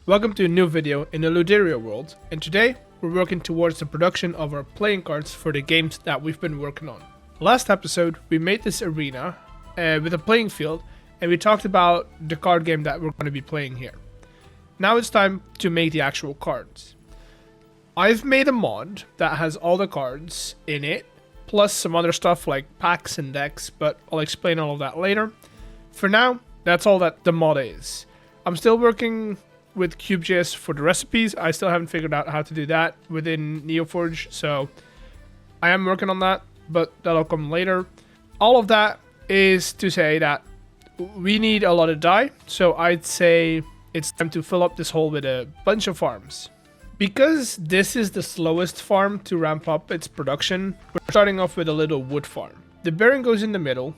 Welcome to a new video in the Luderia world, and today we're working towards the production of our playing cards for the games that we've been working on. Last episode we made this arena with a playing field, and we talked about the card game that we're going to be playing here. Now it's time to make the actual cards. I've made a mod that has all the cards in it, plus some other stuff like packs and decks, but I'll explain all of that later. For now, that's all that the mod is. I'm still working with CubeJS for the recipes. I still haven't figured out how to do that within NeoForge, so I am working on that, but that'll come later. All of that is to say that we need a lot of dye, so I'd say it's time to fill up this hole with a bunch of farms. Because this is the slowest farm to ramp up its production, we're starting off with a little wood farm. The bearing goes in the middle.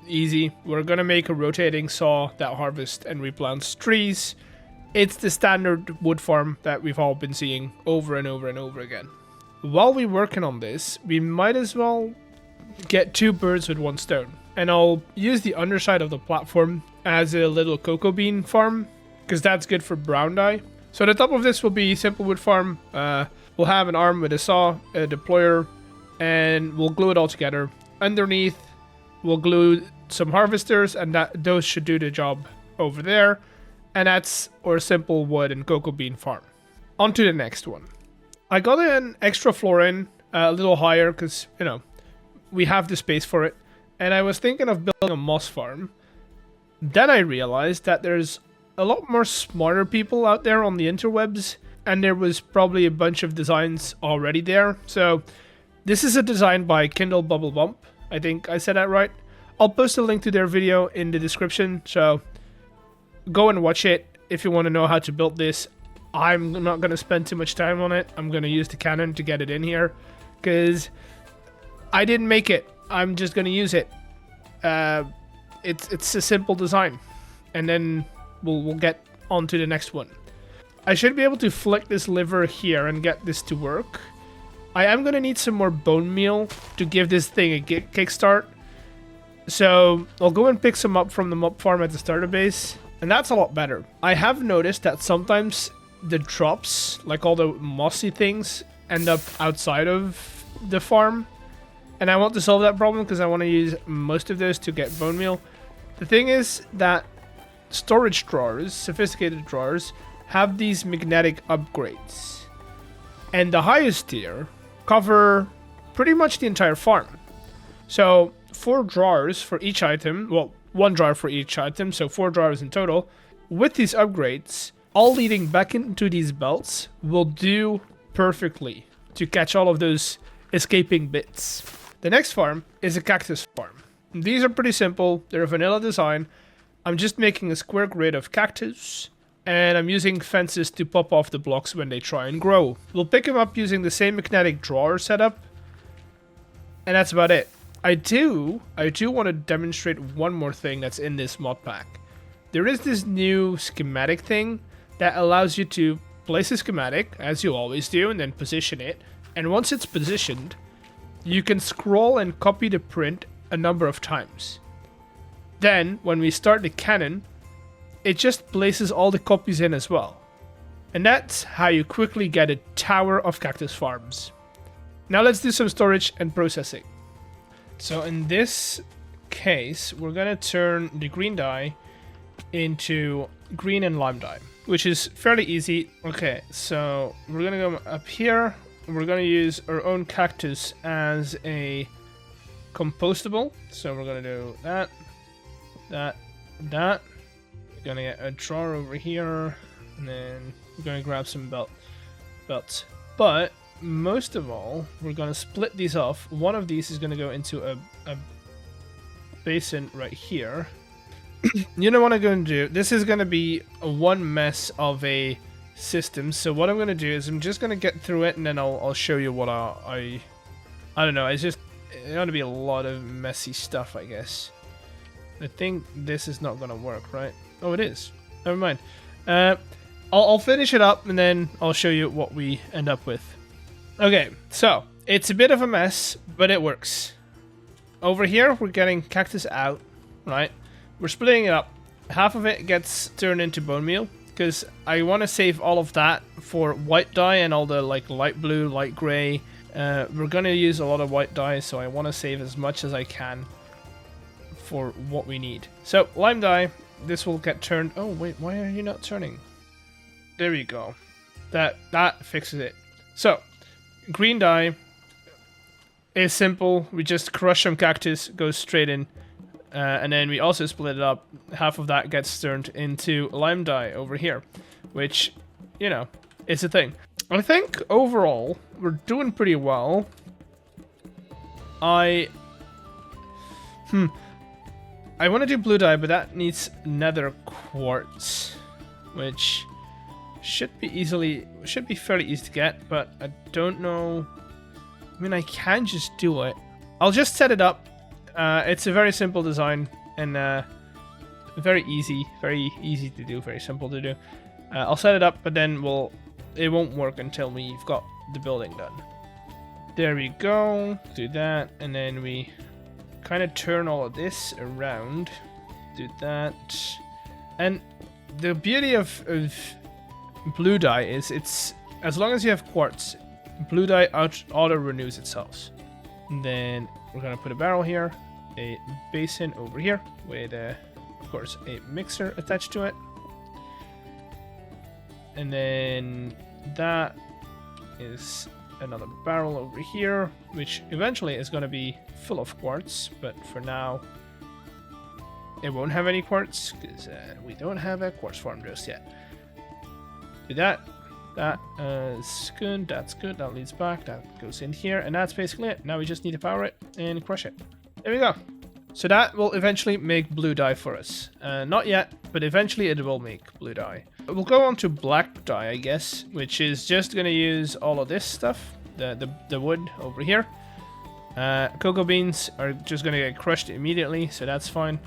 Easy. We're gonna make a rotating saw that harvests and replants trees. It's the standard wood farm that we've all been seeing over and over and over again. While we're working on this, we might as well get two birds with one stone. And I'll use the underside of the platform as a little cocoa bean farm, because that's good for brown dye. So the top of this will be simple wood farm. We'll have an arm with a saw, a deployer, and we'll glue it all together. Underneath, we'll glue some harvesters, and those should do the job over there. And that's our simple wood and cocoa bean farm. On to the next one. I got an extra floor in, a little higher, because, you know, we have the space for it. And I was thinking of building a moss farm. Then I realized that there's a lot more smarter people out there on the interwebs, and there was probably a bunch of designs already there. So this is a design by Kindle Bubble Bump. I think I said that right. I'll post a link to their video in the description, so go and watch it if you want to know how to build this. I'm not going to spend too much time on it. I'm going to use the cannon to get it in here, because I didn't make it. I'm just going to use it. It's a simple design, and then we'll get on to the next one. I should be able to flick this lever here and get this to work. I am going to need some more bone meal to give this thing a kickstart. So I'll go and pick some up from the mob farm at the starter base, and that's a lot better. I have noticed that sometimes the drops, like all the mossy things, end up outside of the farm. And I want to solve that problem because I want to use most of those to get bone meal. The thing is that storage drawers, sophisticated drawers, have these magnetic upgrades. And the highest tier cover pretty much the entire farm. So 4 drawers for each item, well, 1 drawer for each item, so 4 drawers in total. With these upgrades, all leading back into these belts will do perfectly to catch all of those escaping bits. The next farm is a cactus farm. These are pretty simple, they're a vanilla design. I'm just making a square grid of cactus, and I'm using fences to pop off the blocks when they try and grow. We'll pick them up using the same magnetic drawer setup, and that's about it. I do want to demonstrate one more thing that's in this mod pack. There is this new schematic thing that allows you to place a schematic, as you always do, and then position it. And once it's positioned, you can scroll and copy the print a number of times. Then, when we start the cannon, it just places all the copies in as well. And that's how you quickly get a tower of cactus farms. Now let's do some storage and processing. So in this case, we're going to turn the green dye into green and lime dye, which is fairly easy. Okay, so we're going to go up here. We're going to use our own cactus as a compostable. So we're going to do that. We're going to get a drawer over here, and then we're going to grab some belts. But most of all, we're going to split these off. One of these is going to go into a basin right here. You know what I'm going to do? This is going to be one mess of a system. So what I'm going to do is I'm just going to get through it, and then I'll show you what I don't know. It's just going to be a lot of messy stuff, I guess. I think this is not going to work, right? Oh, it is. Never mind. I'll finish it up, and then I'll show you what we end up with. Okay, so it's a bit of a mess, but it works. Over here, we're getting cactus out, right? We're splitting it up. Half of it gets turned into bone meal, because I want to save all of that for white dye and all the like light blue, light gray. We're gonna use a lot of white dye, so I want to save as much as I can for what we need. So lime dye, this will get turned. Oh wait, why are you not turning? There we go. That fixes it. So green dye is simple. We just crush some cactus, goes straight in, and then we also split it up. Half of that gets turned into lime dye over here, which, you know, is a thing. I think overall we're doing pretty well. I want to do blue dye, but that needs nether quartz, which should be fairly easy to get, but I don't know. I mean, I can just do it. I'll just set it up. It's a very simple design and very easy to do, very simple to do. I'll set it up, but then it won't work until we've got the building done. There we go. Do that, and then we kind of turn all of this around. Do that, and the beauty of blue dye is it's as long as you have quartz, blue dye auto renews itself. And then we're gonna put a barrel here, a basin over here with of course a mixer attached to it, and then that is another barrel over here, which eventually is gonna be full of quartz, but for now it won't have any quartz because we don't have a quartz farm just yet. Do that. That is good. That's good. That leads back. That goes in here. And that's basically it. Now we just need to power it and crush it. There we go. So that will eventually make blue dye for us. Not yet, but eventually it will make blue dye. We'll go on to black dye, I guess, which is just going to use all of this stuff. The wood over here. Cocoa beans are just going to get crushed immediately, so that's fine.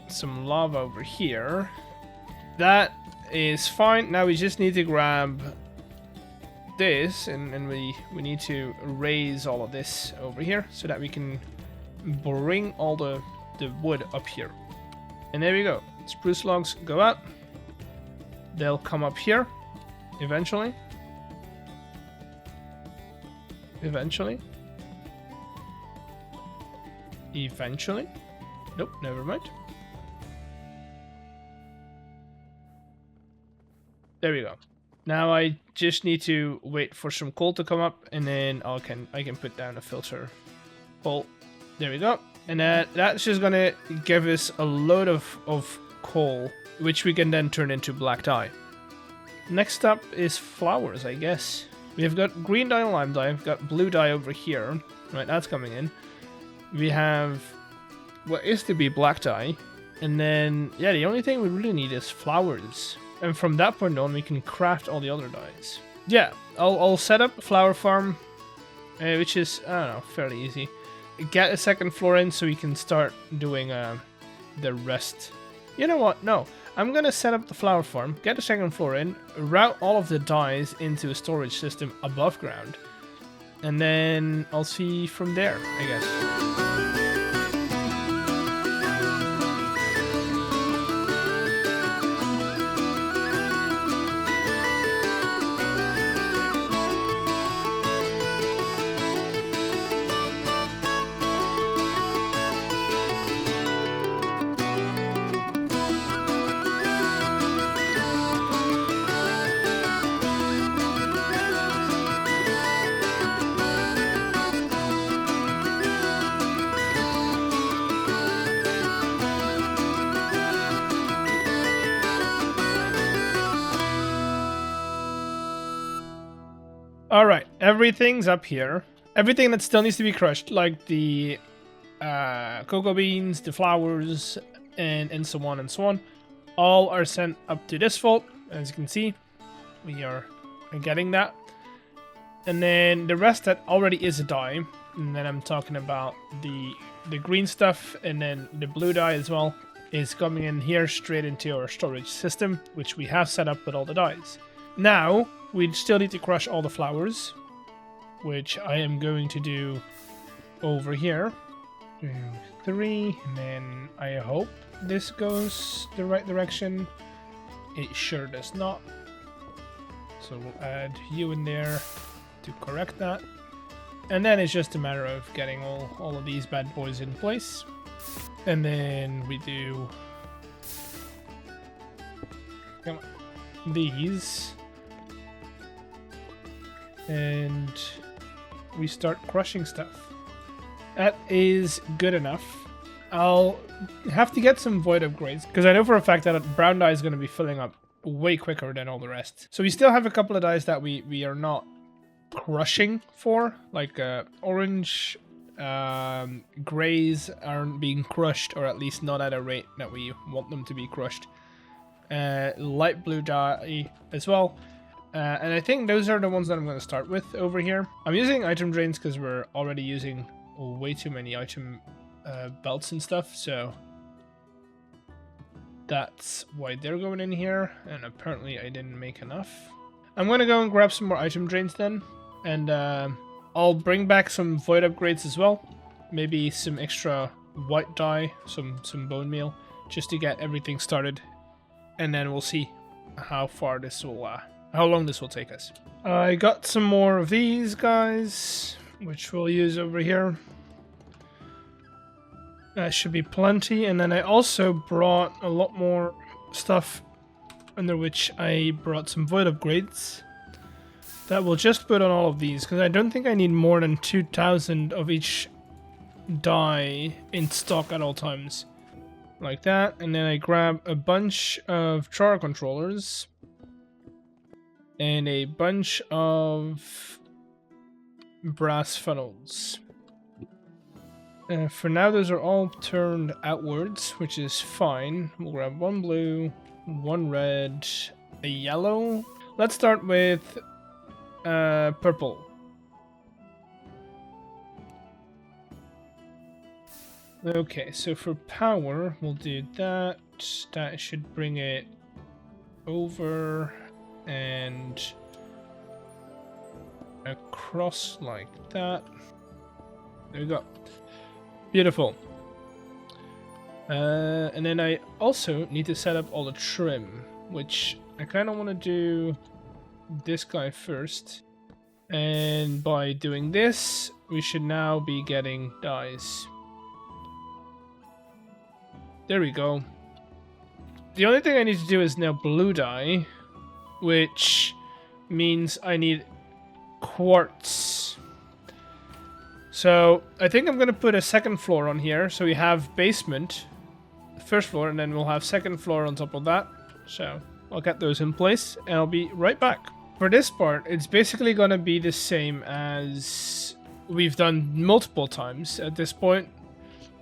Some lava over here. That is fine. Now we just need to grab this and we need to raise all of this over here so that we can bring all the wood up here. And there we go. Spruce logs go out. They'll come up here eventually. Eventually. Nope, never mind. There we go. Now I just need to wait for some coal to come up, and then I can put down a filter hole. There we go. And that's just gonna give us a load of coal, which we can then turn into black dye. Next up is flowers, I guess. We've got green dye and lime dye. We've got blue dye over here. Right, that's coming in. We have what is to be black dye. And then, yeah, the only thing we really need is flowers. And from that point on, we can craft all the other dyes. Yeah, I'll set up a flower farm, which is, I don't know, fairly easy. Get a second floor in so we can start doing the rest. You know what? No, I'm gonna set up the flower farm, get a second floor in, route all of the dyes into a storage system above ground, and then I'll see from there, I guess. Alright, everything's up here. Everything that still needs to be crushed, like the cocoa beans, the flowers, and so on and so on, all are sent up to this vault. As you can see, we are getting that. And then the rest that already is a dye, and then I'm talking about the green stuff, and then the blue dye as well, is coming in here straight into our storage system, which we have set up with all the dyes. Now, we still need to crush all the flowers, which I am going to do over here. 2, 3, and then I hope this goes the right direction. It sure does not. So we'll add you in there to correct that. And then it's just a matter of getting all of these bad boys in place. And then we do these. And we start crushing stuff. That is good enough. I'll have to get some void upgrades, because I know for a fact that brown dye is going to be filling up way quicker than all the rest. So we still have a couple of dyes that we are not crushing for, like orange, grays aren't being crushed, or at least not at a rate that we want them to be crushed. Light blue dye as well. And I think those are the ones that I'm going to start with over here. I'm using item drains because we're already using way too many item belts and stuff, so that's why they're going in here, and apparently I didn't make enough. I'm going to go and grab some more item drains then, and I'll bring back some void upgrades as well. Maybe some extra white dye, some bone meal, just to get everything started, and then we'll see how far this will, how long this will take us. I got some more of these guys, which we'll use over here. That should be plenty, and then I also brought a lot more stuff, under which I brought some void upgrades that we'll just put on all of these, because I don't think I need more than 2,000 of each dye in stock at all times. Like that, and then I grab a bunch of char controllers and a bunch of brass funnels. For now, those are all turned outwards, which is fine. We'll grab one blue, one red, a yellow. Let's start with purple. Okay, so for power, we'll do that. That should bring it over and across like that. There we go. Beautiful. And then I also need to set up all the trim, which I kind of want to do this guy first. And by doing this, we should now be getting dyes. There we go. The only thing I need to do is now blue dye, which means I need quartz. So I think I'm going to put a second floor on here. So we have basement, first floor, and then we'll have second floor on top of that. So I'll get those in place, and I'll be right back. For this part, it's basically going to be the same as we've done multiple times at this point.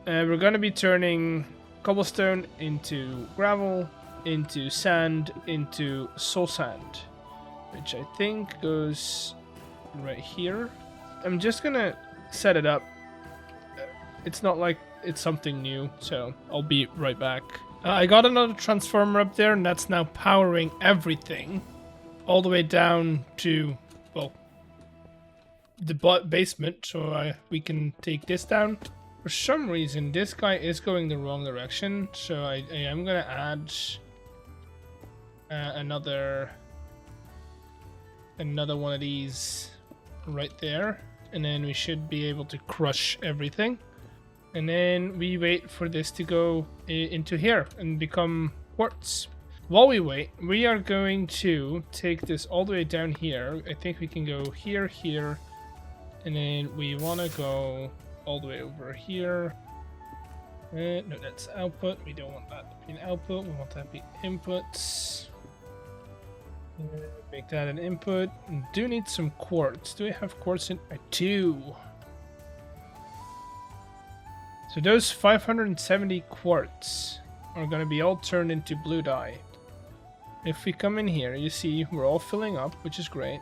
We're going to be turning cobblestone into gravel, into sand, into soul sand, which I think goes right here. I'm just gonna set it up. It's not like it's something new, so I'll be right back. I got another transformer up there, and that's now powering everything all the way down to, well, the basement, so we can take this down. For some reason, this guy is going the wrong direction, so I am going to add another one of these right there, and then we should be able to crush everything. And then we wait for this to go into here and become quartz. While we wait, we are going to take this all the way down here. I think we can go here, here, and then we want to go all the way over here. No, that's output. We don't want that to be an output. We want that to be inputs. Make that an input. Do need some quartz. Do I have quartz in? I do. So those 570 quartz are going to be all turned into blue dye. If we come in here, you see we're all filling up, which is great.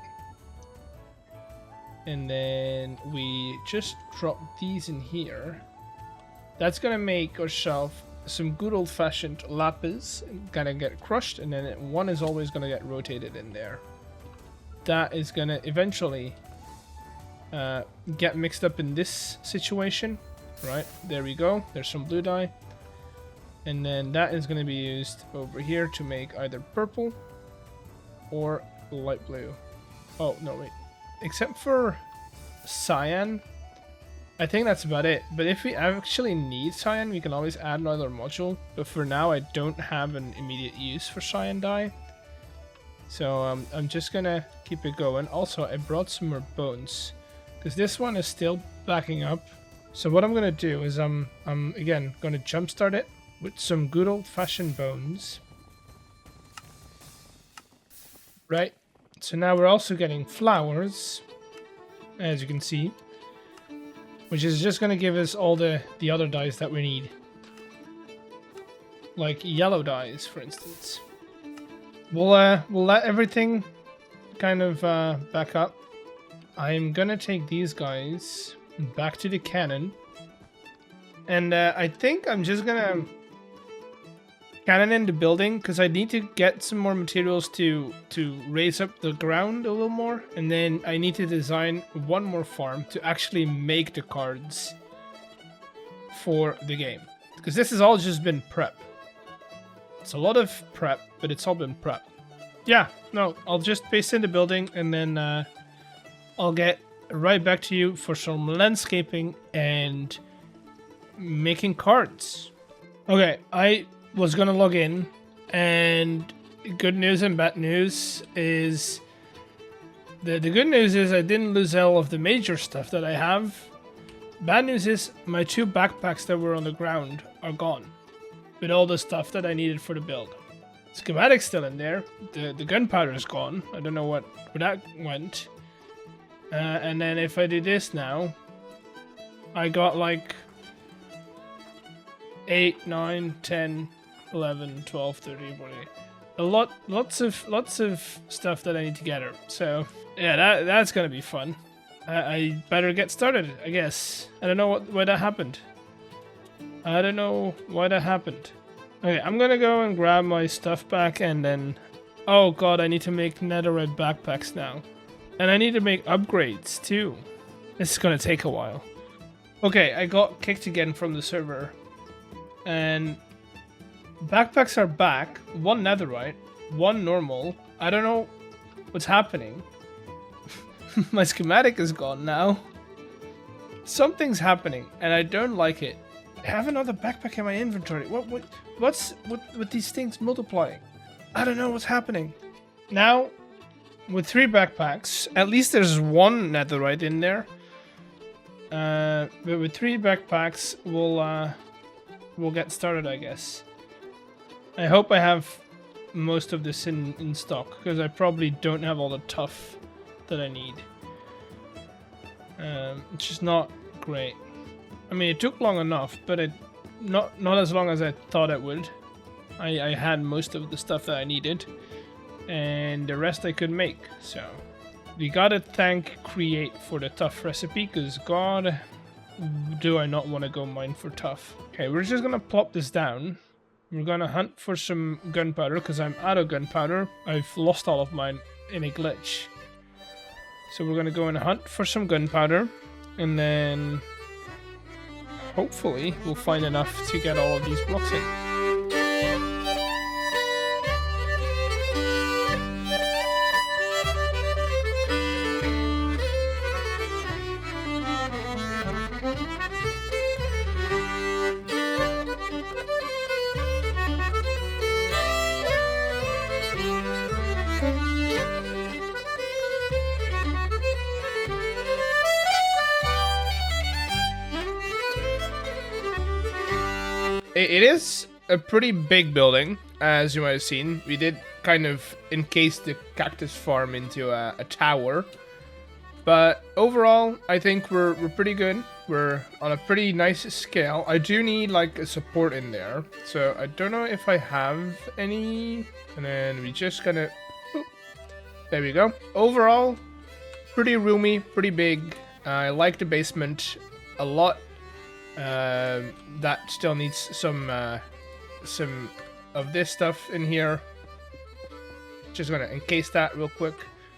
And then we just drop these in here. That's gonna make ourselves some good old-fashioned lapis. Gonna get crushed, and then one is always gonna get rotated in there. That is gonna eventually get mixed up in this situation. Right, there we go. There's some blue dye. And then that is going to be used over here to make either purple or light blue. Oh, no, wait. Except for cyan, I think that's about it. But if we actually need cyan, we can always add another module. But for now, I don't have an immediate use for cyan dye. So I'm just going to keep it going. Also, I brought some more bones, because this one is still backing up. So what I'm going to do is I'm again going to jumpstart it with some good old-fashioned bones. Right. So now we're also getting flowers, as you can see, which is just going to give us all the other dyes that we need. Like yellow dyes, for instance. We'll let everything kind of back up. I'm going to take these guys back to the cannon. And I think I'm just going to cannon in the building, because I need to get some more materials to raise up the ground a little more, and then I need to design one more farm to actually make the cards for the game, because this has all just been prep. It's a lot of prep, but it's all been prep. Yeah, no, I'll just paste in the building, and then I'll get right back to you for some landscaping and making cards. Okay, I was gonna log in, and good news and bad news is the good news is I didn't lose all of the major stuff that I have. Bad news is my 2 backpacks that were on the ground are gone with all the stuff that I needed for the build. Schematic's still in there. The gunpowder is gone. I don't know where that went. And then if I do this now, I got like 8, 9, 10, 11, 12, 13, 14. Lots of stuff that I need to gather. So yeah, that's gonna be fun. I better get started, I guess. I don't know why that happened. Okay, I'm gonna go and grab my stuff back, and then... Oh god, I need to make netherite backpacks now. And I need to make upgrades too. This is gonna take a while. Okay, I got kicked again from the server. And backpacks are back. 1 netherite, 1 normal. I don't know what's happening. My schematic is gone now. Something's happening, and I don't like it. I have another backpack in my inventory. What's with these things multiplying? I don't know what's happening. Now, with 3 backpacks, at least there's 1 netherite in there. But with 3 backpacks, we'll get started, I guess. I hope I have most of this in stock, because I probably don't have all the tuff that I need. It's just not great. I mean, it took long enough, but not as long as I thought it would. I had most of the stuff that I needed, and the rest I could make. So we gotta thank Create for the tuff recipe, because god, do I not want to go mine for tuff. Okay, we're just gonna plop this down. We're gonna hunt for some gunpowder, because I'm out of gunpowder. I've lost all of mine in a glitch. So we're gonna go and hunt for some gunpowder, and then hopefully we'll find enough to get all of these blocks in. It is a pretty big building, as you might have seen. We did kind of encase the cactus farm into a tower. But overall, I think we're pretty good. We're on a pretty nice scale. I do need like a support in there. So I don't know if I have any. And then we just gonna... Boop. There we go. Overall, pretty roomy, pretty big. I like the basement a lot. That still needs some of this stuff in here. Just gonna encase that real quick.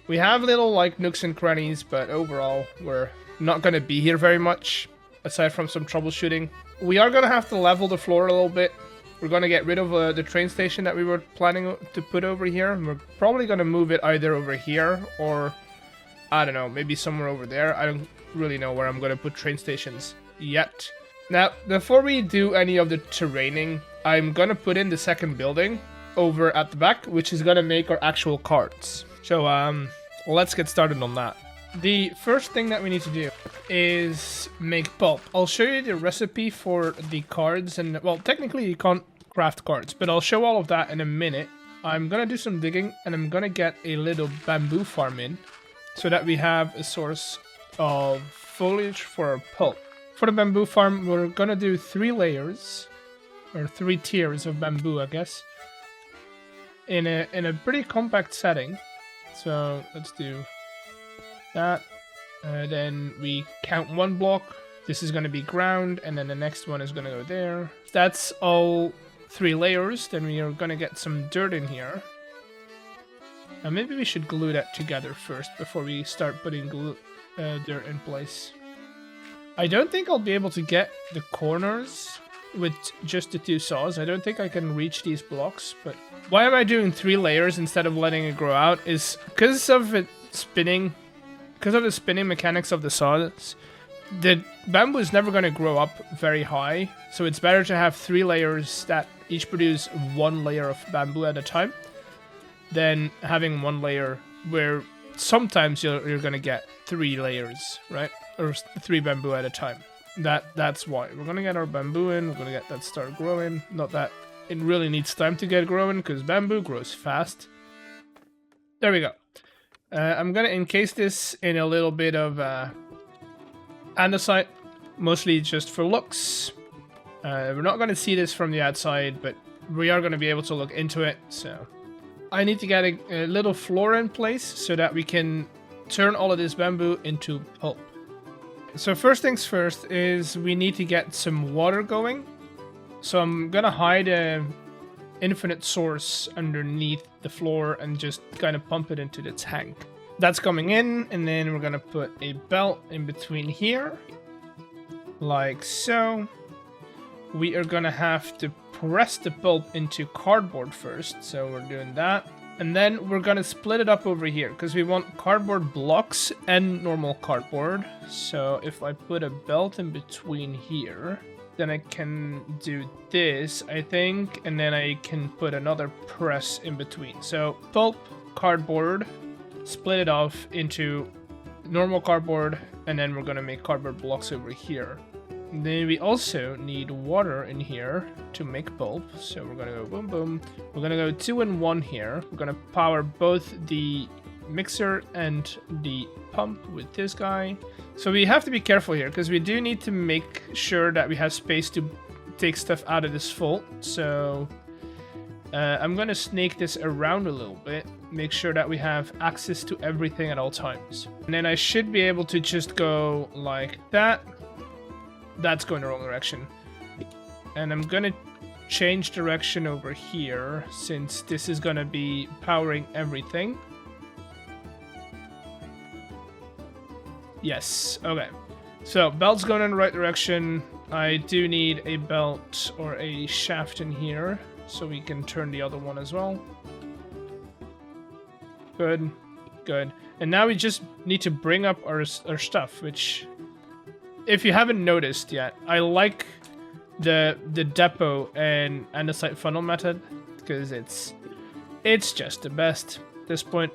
We have little like nooks and crannies, but overall we're not gonna be here very much aside from some troubleshooting. We are gonna have to level the floor a little bit. we're gonna get rid of the train station that we were planning to put over here. And we're probably gonna move it either over here or, I don't know, maybe somewhere over there. I don't really know where I'm gonna put train stations yet. Now, before we do any of the terraining, I'm gonna put in the second building over at the back, which is gonna make our actual cards. So, let's get started on that. The first thing that we need to do is make pulp. I'll show you the recipe for the cards, and well, technically you can't craft cards, but I'll show all of that in a minute. I'm gonna do some digging, and I'm gonna get a little bamboo farm in, so that we have a source of foliage for our pulp. For the bamboo farm, we're gonna do 3 layers, or 3 tiers of bamboo, I guess, in a pretty compact setting. So let's do that. Then we count 1 block. This is going to be ground, and then the next one is going to go there. That's all 3 layers. Then we are going to get some dirt in here. Now maybe we should glue that together first before we start putting dirt in place. I don't think I'll be able to get the corners with just the 2 saws. I don't think I can reach these blocks, but why am I doing 3 layers instead of letting it grow out is because of it spinning. Because of the spinning mechanics of the saws, the bamboo is never going to grow up very high, so it's better to have 3 layers that each produce 1 layer of bamboo at a time than having 1 layer where sometimes you're going to get 3 layers, right? Or 3 bamboo at a time. That's why. We're going to get our bamboo in, we're going to get that start growing. Not that it really needs time to get growing, because bamboo grows fast. There we go. I'm going to encase this in a little bit of andesite, mostly just for looks. We're not going to see this from the outside, but we are going to be able to look into it. So I need to get a little floor in place so that we can turn all of this bamboo into pulp. So first things first is we need to get some water going. So I'm going to hide a infinite source underneath the floor and just kind of pump it into the tank. That's coming in, and then we're gonna put a belt in between here, like so. We are gonna have to press the pulp into cardboard first, so we're doing that. And then we're gonna split it up over here, because we want cardboard blocks and normal cardboard. So if I put a belt in between here, then I can do this, I think, and then I can put another press in between. So pulp, cardboard, split it off into normal cardboard, and then we're gonna make cardboard blocks over here. And then we also need water in here to make pulp, so we're gonna go boom boom. We're gonna go 2 in 1 here. We're gonna power both the mixer and the pump with this guy. So we have to be careful here, because we do need to make sure that we have space to take stuff out of this vault. So I'm going to snake this around a little bit, make sure that we have access to everything at all times. And then I should be able to just go like that. That's going the wrong direction. And I'm going to change direction over here, since this is going to be powering everything. Yes, okay. So, belt's going in the right direction. I do need a belt or a shaft in here, so we can turn the other one as well. Good, good. And now we just need to bring up our stuff, which, if you haven't noticed yet, I like the depot and andesite funnel method, because it's just the best at this point.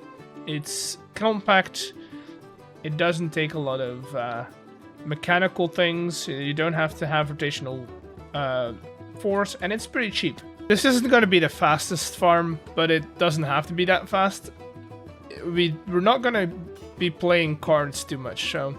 It's compact. It doesn't take a lot of mechanical things. You don't have to have rotational force, and it's pretty cheap. This isn't going to be the fastest farm, but it doesn't have to be that fast. We're not going to be playing cards too much, so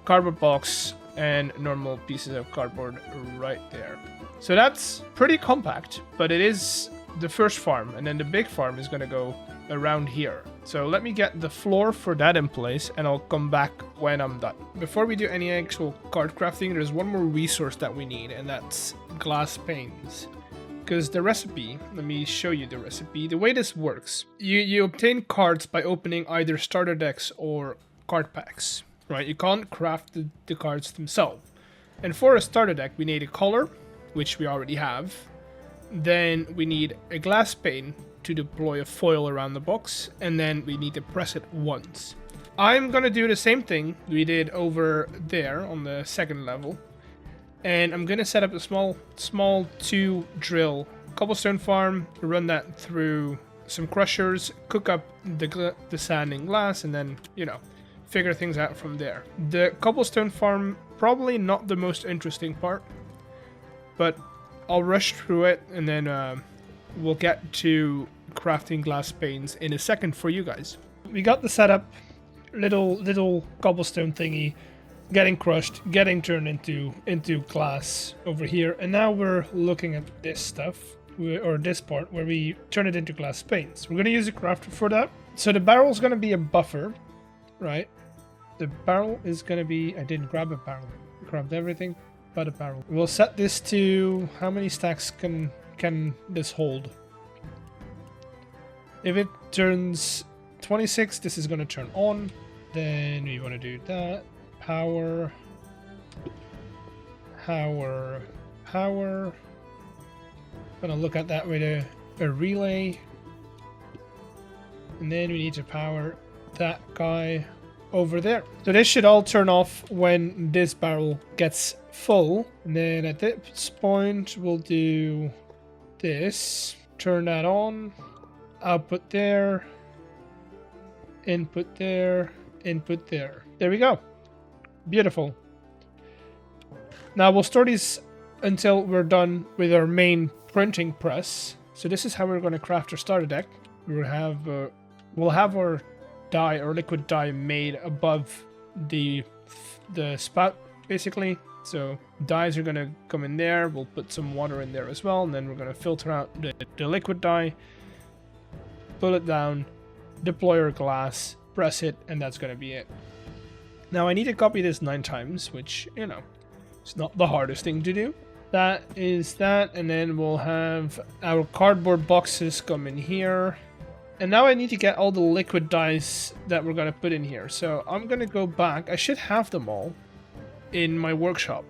cardboard box and normal pieces of cardboard right there. So that's pretty compact, but it is the first farm, and then the big farm is going to go around here. So let me get the floor for that in place, and I'll come back when I'm done. Before we do any actual card crafting, there's one more resource that we need, and that's glass panes. Because the recipe, let me show you the recipe. The way this works, you obtain cards by opening either starter decks or card packs, right? You can't craft the cards themselves. And for a starter deck, we need a color, which we already have. Then we need a glass pane to deploy a foil around the box, and then we need to press it once. I'm gonna do the same thing we did over there on the second level, and I'm gonna set up a small 2 drill cobblestone farm, run that through some crushers, cook up the sand and glass, and then, you know, figure things out from there. The cobblestone farm, probably not the most interesting part, but I'll rush through it, and then we'll get to crafting glass panes in a second for you guys. We got the setup, little cobblestone thingy, getting crushed, getting turned into glass over here, and now we're looking at this stuff, or this part, where we turn it into glass panes. We're going to use a crafter for that. So the barrel's going to be a buffer, right? The barrel is going to be... I didn't grab a barrel. I grabbed everything but a barrel. We'll set this to... How many stacks can this hold? If it turns 26, this is going to turn on. Then we want to do that. Power. Gonna look at that with a relay. And then we need to power that guy over there. So this should all turn off when this barrel gets full. And then at this point, we'll do this. Turn that on. Output there. Input there. Input there. There we go. Beautiful. Now we'll store these until we're done with our main printing press. So this is how we're going to craft our starter deck. We'll have our dye or liquid dye made above the spout, basically. So dyes are going to come in there. We'll put some water in there as well, and then we're going to filter out the liquid dye, pull it down, deploy our glass, press it, and that's going to be it. Now I need to copy this 9 times, which, you know, it's not the hardest thing to do. That is that, and then we'll have our cardboard boxes come in here. And now I need to get all the liquid dyes that we're going to put in here. So I'm going to go back. I should have them all in my workshop.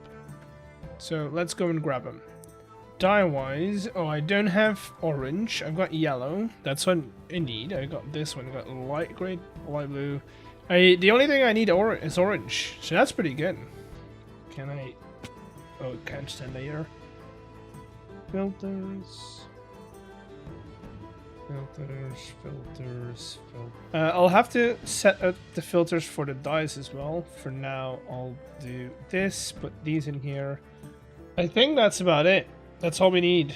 So let's go and grab them. Dye-wise, oh, I don't have orange. I've got yellow. That's what I need. I got this one. I got light gray, light blue. The only thing I need is orange. So that's pretty good. Can I... Oh, can't stand later. Filters. I'll have to set up the filters for the dyes as well. For now, I'll do this, put these in here. I think that's about it. That's all we need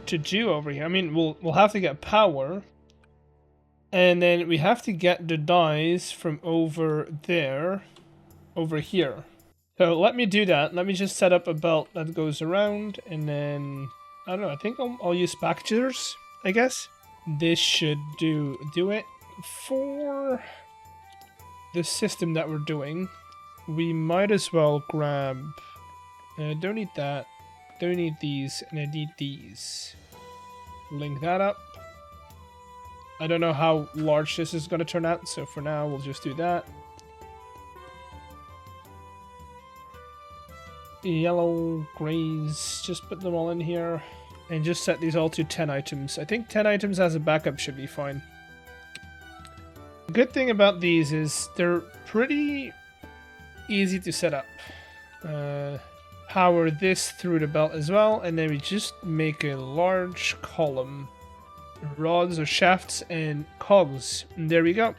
to do over here. I mean, we'll have to get power. And then we have to get the dyes from over there, over here. So let me do that. Let me just set up a belt that goes around, and then, I don't know, I think I'll use packagers, I guess. This should do it. For the system that we're doing, we might as well grab... don't need that. Don't need these, and I need these. Link that up. I don't know how large this is going to turn out, so for now we'll just do that. Yellow, grays, just put them all in here. And just set these all to 10 items. I think 10 items as a backup should be fine. The good thing about these is they're pretty easy to set up. Power this through the belt as well, and then we just make a large column. Rods or shafts and cogs. And there we go.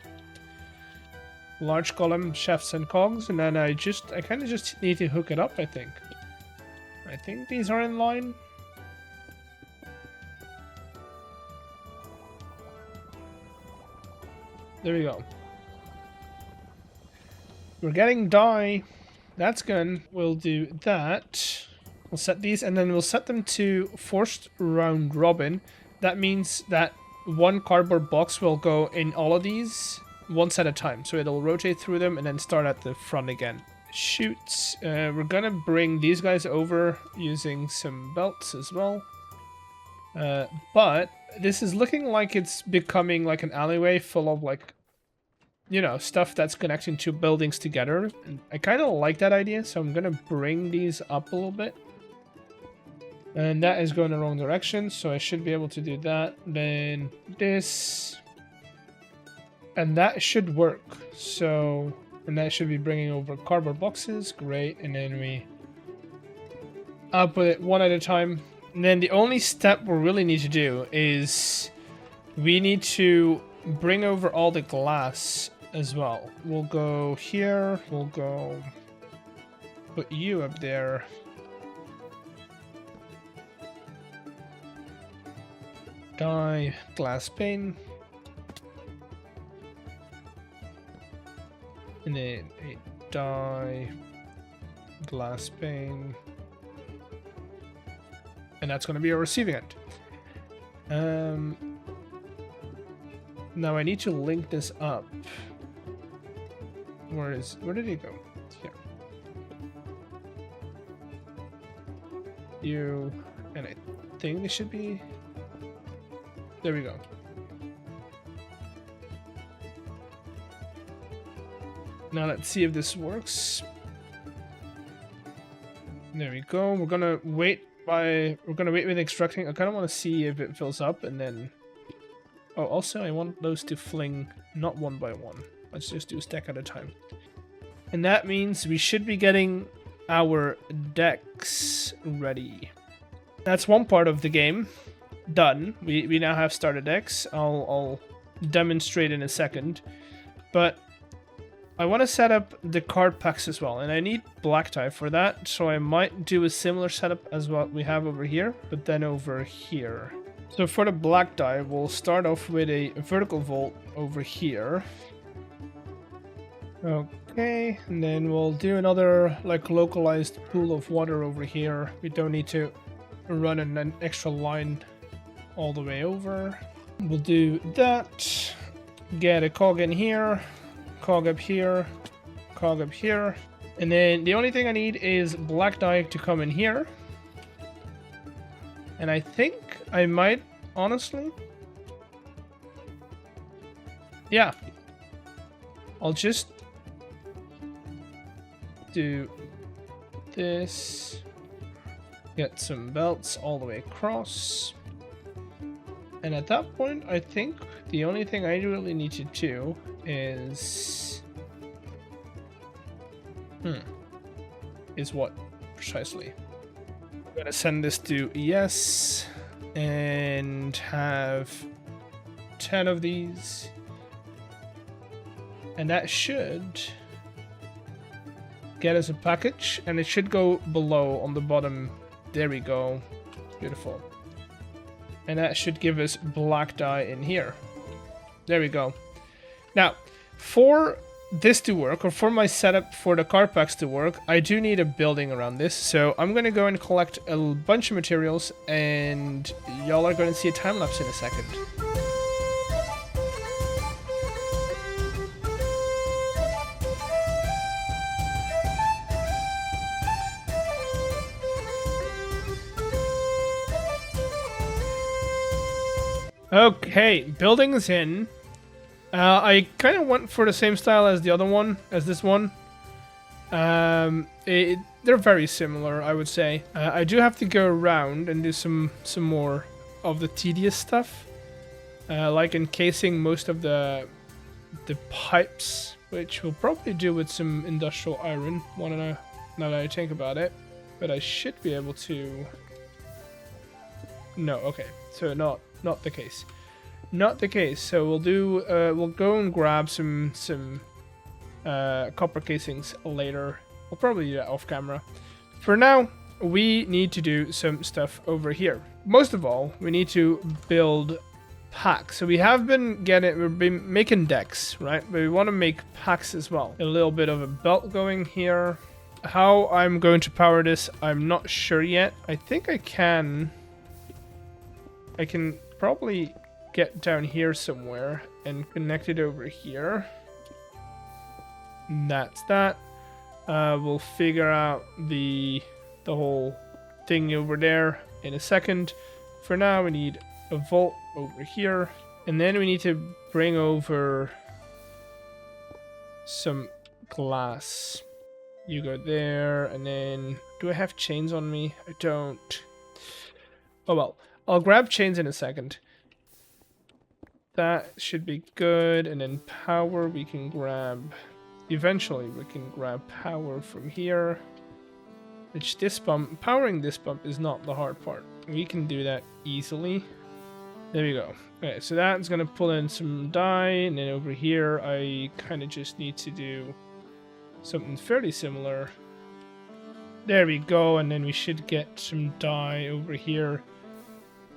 Large column, shafts and cogs, and then I kind of just need to hook it up, I think. I think these are in line. There we go. We're getting dye. That's good. We'll do that. We'll set these, and then we'll set them to forced round robin. That means that one cardboard box will go in all of these once at a time. So it'll rotate through them and then start at the front again. Shoots. We're gonna bring these guys over using some belts as well. But this is looking like it's becoming like an alleyway full of, like, you know, stuff that's connecting two buildings together. And I kind of like that idea, so I'm gonna bring these up a little bit. And that is going the wrong direction, so I should be able to do that. Then this. And that should work. So, and that should be bringing over cardboard boxes. Great. And then we output it one at a time. And then the only step we really need to do is we need to bring over all the glass as well. We'll go here. We'll go put you up there. Dye, glass pane. And then a dye, glass pane. And that's going to be our receiving end. Now I need to link this up. Where did he go? Here. You, and I think they should be. There we go. Now let's see if this works. There we go. We're gonna wait with extracting. I kind of want to see if it fills up, and then. Oh, also I want those to fling not one by one. Let's just do a stack at a time. And that means we should be getting our decks ready. That's one part of the game done. We now have starter decks. I'll demonstrate in a second, but I want to set up the card packs as well, and I need black tie for that, so I might do a similar setup as what we have over here, but then over here. So for the black die, we'll start off with a vertical vault over here. Okay, and then we'll do another like localized pool of water over here. We don't need to run an extra line all the way over. We'll do that. Get a cog in here, cog up here, cog up here. And then the only thing I need is black dye to come in here. And I think I might, honestly, yeah, I'll just do this, get some belts all the way across. And at that point, I think the only thing I really need to do is... Is what, precisely? I'm gonna send this to DYES and have 10 of these. And that should get us a package, and it should go below on the bottom. There we go. Beautiful. And that should give us black dye in here. There we go. Now, for this to work, or for my setup for the card packs to work, I do need a building around this. So I'm going to go and collect a bunch of materials, and y'all are going to see a time lapse in a second. Okay, building's in. I kind of went for the same style as the other one, as this one. They're very similar, I would say. I do have to go around and do some more of the tedious stuff, like encasing most of the pipes, which we'll probably do with some industrial iron. Now that I think about it, but I should be able to. No, okay, so not the case. Not the case. So we'll do. We'll go and grab some copper casings later. We'll probably do that off camera. For now, we need to do some stuff over here. Most of all, we need to build packs. So we've been making decks, right? But we want to make packs as well. A little bit of a belt going here. How I'm going to power this, I'm not sure yet. I think I can probably get down here somewhere and connect it over here. And that's that. We'll figure out the whole thing over there in a second. For now, we need a vault over here, and then we need to bring over some glass. You go there, and then do I have chains on me? I don't. Oh well, I'll grab chains in a second. That should be good, and then power we can grab... Eventually we can grab power from here. Which this pump, powering this pump is not the hard part. We can do that easily. There we go. Okay, so that's gonna pull in some dye, and then over here I kind of just need to do something fairly similar. There we go, and then we should get some dye over here.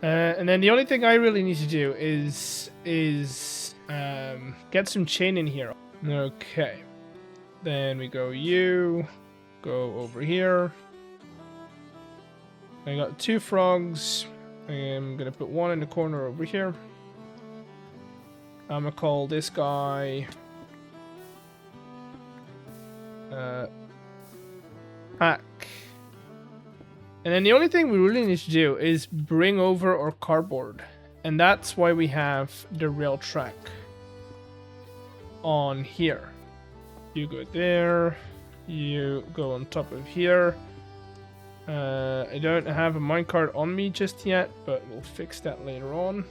And then the only thing I really need to do is get some chain in here. Okay. Then we go over here. I got 2 frogs. I'm gonna put one in the corner over here. I'm gonna call this guy Pack. And then the only thing we really need to do is bring over our cardboard. And that's why we have the rail track on here. You go there, you go on top of here. I don't have a minecart on me just yet, but we'll fix that later on.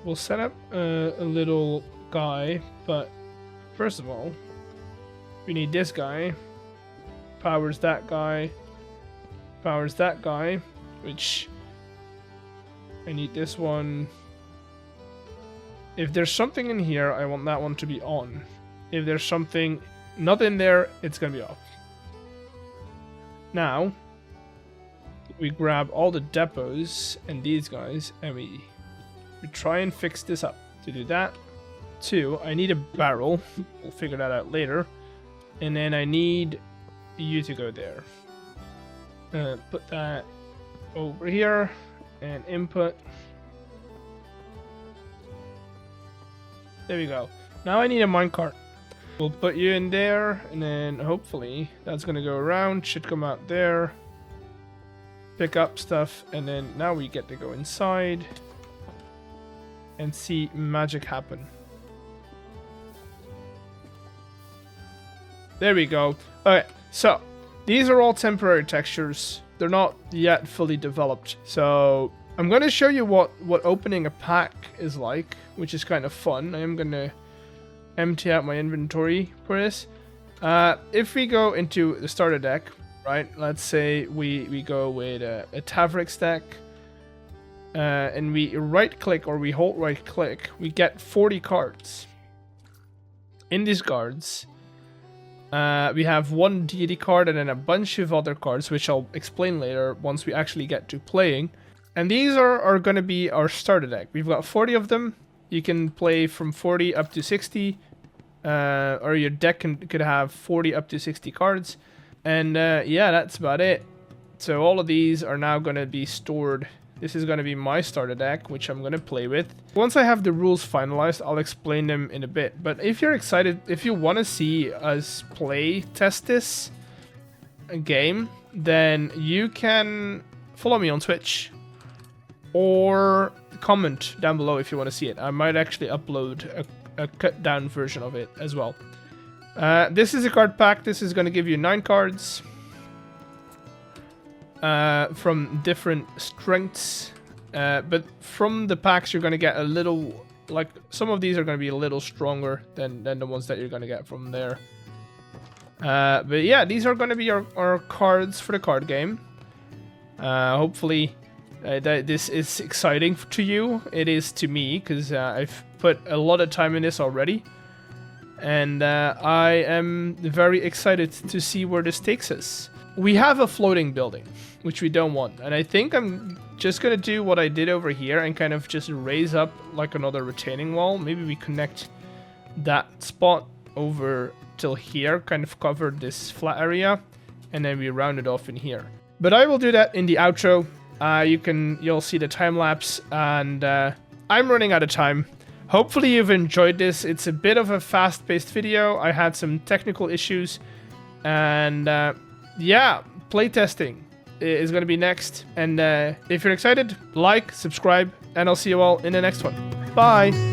We'll set up a little guy, but first of all, we need this guy. Powers that guy. Powers that guy, which I need this one. If there's something in here, I want that one to be on. If there's something not in there, it's gonna be off. Now, we grab all the depots and these guys, and we try and fix this up. To do that, 2, I need a barrel. We'll figure that out later. And then I need you to go there. Put that over here and input. There we go. Now I need a minecart. We'll put you in there, and then hopefully that's gonna go around, should come out there, pick up stuff, and then now we get to go inside and see magic happen. There we go. Okay, so these are all temporary textures. They're not yet fully developed. So I'm going to show you what opening a pack is like, which is kind of fun. I am going to empty out my inventory for this. If we go into the starter deck, right, let's say we go with a Tavrix deck, and we right click or we hold right click, we get 40 cards. In these cards, we have 1 deity card and then a bunch of other cards, which I'll explain later once we actually get to playing. And these are going to be our starter deck. We've got 40 of them. You can play from 40 up to 60, or your deck could have 40 up to 60 cards. And yeah, that's about it. So all of these are now going to be stored. This is going to be my starter deck, which I'm going to play with. Once I have the rules finalized, I'll explain them in a bit. But if you're excited, if you want to see us test this game, then you can follow me on Twitch or comment down below if you want to see it. I might actually upload a cut down version of it as well. This is a card pack. This is going to give you 9 cards. From different strengths, but from the packs you're going to get a little, like some of these are going to be a little stronger than the ones that you're going to get from there. But yeah, these are going to be our cards for the card game. Hopefully this is exciting to you. It is to me, because I've put a lot of time in this already. And I am very excited to see where this takes us. We have a floating building, which we don't want. And I think I'm just going to do what I did over here and kind of just raise up like another retaining wall. Maybe we connect that spot over till here, kind of cover this flat area, and then we round it off in here. But I will do that in the outro. You'll see the time lapse, and I'm running out of time. Hopefully you've enjoyed this. It's a bit of a fast-paced video. I had some technical issues, and yeah, playtesting is going to be next. And if you're excited, like, subscribe, and I'll see you all in the next one. Bye!